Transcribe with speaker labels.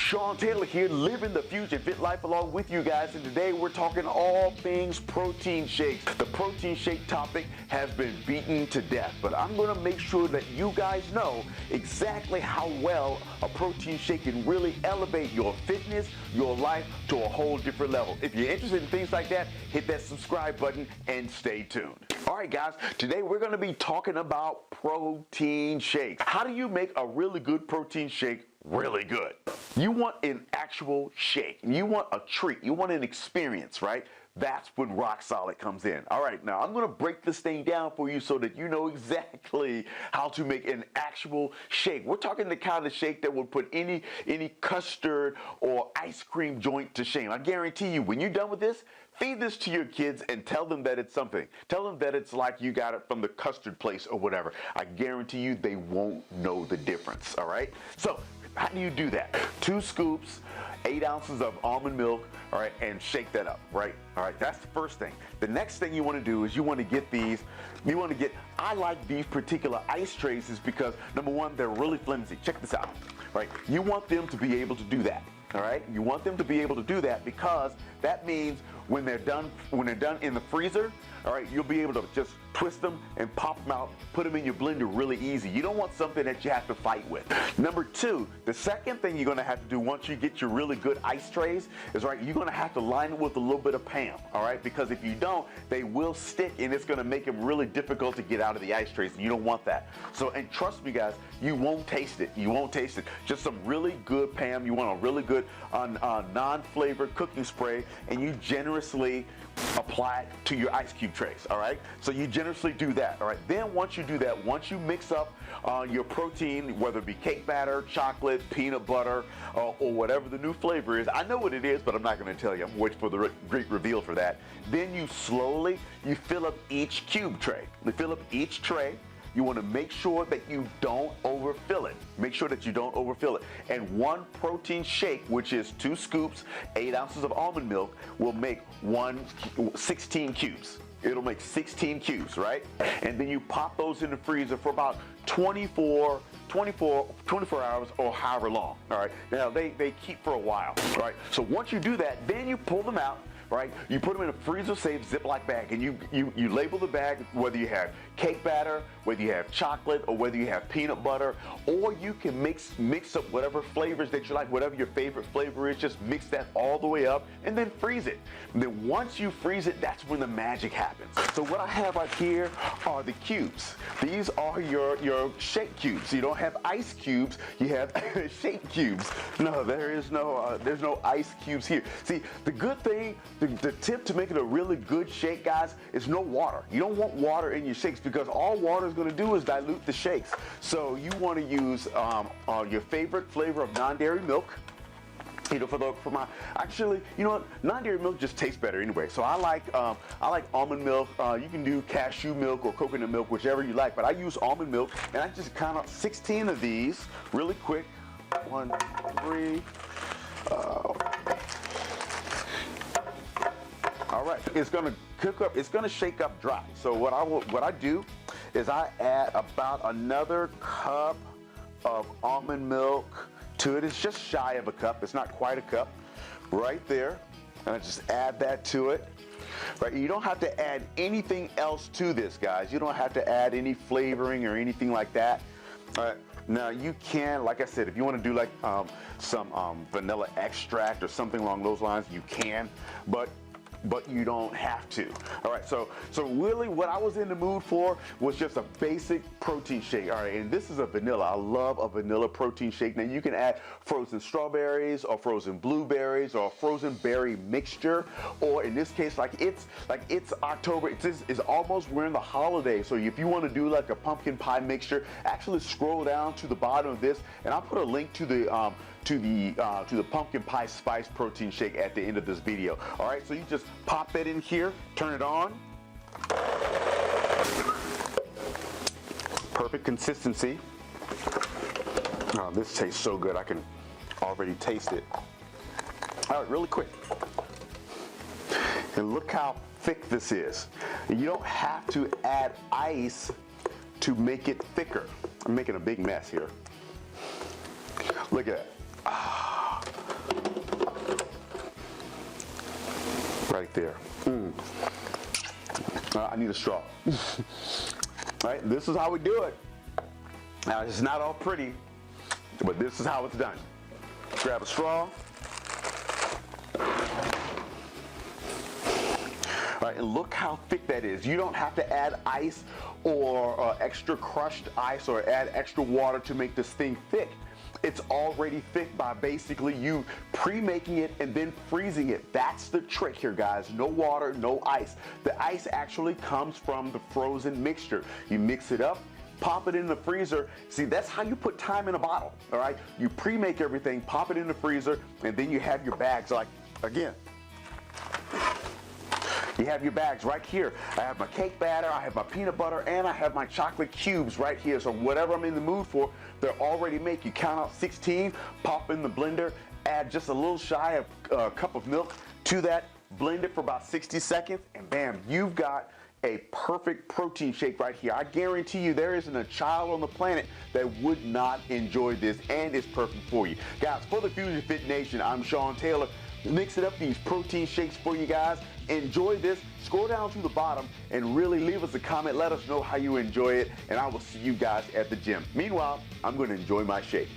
Speaker 1: Sean Taylor here, living the Fuzion Fit life along with you guys, and today we're talking all things protein shakes. The protein shake topic has been beaten to death, but I'm going to make sure that you guys know exactly how well a protein shake can really elevate your fitness, your life to a whole different level. If you're interested in things like that, hit that subscribe button and stay tuned. All right, guys, today we're going to be talking about protein shakes. How do you make a really good protein shake really good? You want an actual shake. You want a treat. You want an experience, right? That's when Rock Solid comes in. All right, now I'm going to break this thing down for you so that you know exactly how to make an actual shake. We're talking the kind of shake that would put any custard or ice cream joint to shame. I guarantee you, when you're done with this, feed this to your kids and tell them that it's something. Tell them that it's like you got it from the custard place or whatever. I guarantee you they won't know the difference, all right? So, how do you do that? 2 scoops, 8 ounces of almond milk, all right, and shake that up, right? All right, that's the first thing. The next thing you want to do is you want to get these, I like these particular ice trays is because, number one, they're really flimsy. Check this out, right? You want them to be able to do that. All right, you want them to be able to do that because that means when they're done in the freezer, all right, you'll be able to just twist them and pop them out, put them in your blender really easy. You don't want something that you have to fight with. Number 2, the second thing you're gonna have to do once you get your really good ice trays is, right, you're gonna have to line it with a little bit of Pam, all right? Because if you don't, they will stick and it's gonna make them really difficult to get out of the ice trays, and you don't want that. So, and trust me guys, you won't taste it. You won't taste it. Just some really good Pam. You want a really good non-flavored cooking spray, and you generously apply it to your ice cube trays, all right? So you generously do that, all right? Then once you do that, once you mix up your protein, whether it be cake batter, chocolate, peanut butter, or whatever the new flavor is, I know what it is, but I'm not gonna tell you. I'm waiting for the great reveal for that. Then you fill up each cube tray. You fill up each tray. You want to make sure that you don't overfill it. Make sure that you don't overfill it. And one protein shake, which is 2 scoops, 8 ounces of almond milk, will make 16 cubes. It'll make 16 cubes, right? And then you pop those in the freezer for about 24 hours or however long, all right? Now, they keep for a while, right? So once you do that, then you pull them out, right? You put them in a freezer-safe Ziploc bag, and you label the bag whether you have cake batter, whether you have chocolate, or whether you have peanut butter, or you can mix up whatever flavors that you like, whatever your favorite flavor is, just mix that all the way up, and then freeze it. And then once you freeze it, that's when the magic happens. So what I have right here are the cubes. These are your shake cubes. You don't have ice cubes, you have shake cubes. No, there's no ice cubes here. See, the good thing, the tip to making a really good shake, guys, is no water. You don't want water in your shakes because all water is going to do is dilute the shakes. So you want to use your favorite flavor of non-dairy milk. You know, actually, you know what? Non-dairy milk just tastes better anyway. So I like almond milk. You can do cashew milk or coconut milk, whichever you like. But I use almond milk, and I just count out 16 of these really quick. 1, 3. All right, it's gonna cook up, it's gonna shake up dry. So what I do is I add about another cup of almond milk to it. It's just shy of a cup, it's not quite a cup, right there. And I just add that to it. Right, you don't have to add anything else to this, guys. You don't have to add any flavoring or anything like that. All right. Now you can, like I said, if you want to do like some vanilla extract or something along those lines, you can, but you don't have to. All right, so really what I was in the mood for was just a basic protein shake. All right, and this is a vanilla. I love a vanilla protein shake. Now you can add frozen strawberries or frozen blueberries or a frozen berry mixture, or in this case, it's October. It's almost, we're in the holidays. So if you want to do like a pumpkin pie mixture, actually scroll down to the bottom of this, and I'll put a link to the pumpkin pie spice protein shake at the end of this video. All right, so you just pop that in here, turn it on. Perfect consistency. Oh, this tastes so good. I can already taste it. All right, really quick. And look how thick this is. You don't have to add ice to make it thicker. I'm making a big mess here. Look at that. right there. I need a straw. Right, this is how we do it. Now, it's not all pretty, but this is how it's done. Grab a straw. Right, and look how thick that is. You don't have to add ice or extra crushed ice or add extra water to make this thing thick. It's already thick by basically you pre-making it and then freezing it. That's the trick here, guys. No water, no ice. The ice actually comes from the frozen mixture. You mix it up, pop it in the freezer. See, that's how you put time in a bottle, all right? You pre-make everything, pop it in the freezer, and then you have your bags. Like, again, you have your bags right here. I have my cake batter, I have my peanut butter, and I have my chocolate cubes right here. So whatever I'm in the mood for, they're already made. You count out 16, pop in the blender, add just a little shy of a cup of milk to that, blend it for about 60 seconds, and bam, you've got a perfect protein shake right here. I guarantee you there isn't a child on the planet that would not enjoy this, and it's perfect for you. Guys, for the Fuzion Fit Nation, I'm Sean Taylor. Mixing up these protein shakes for you guys. Enjoy this. Scroll down to the bottom and really leave us a comment. Let us know how you enjoy it, and I will see you guys at the gym. Meanwhile, I'm going to enjoy my shake.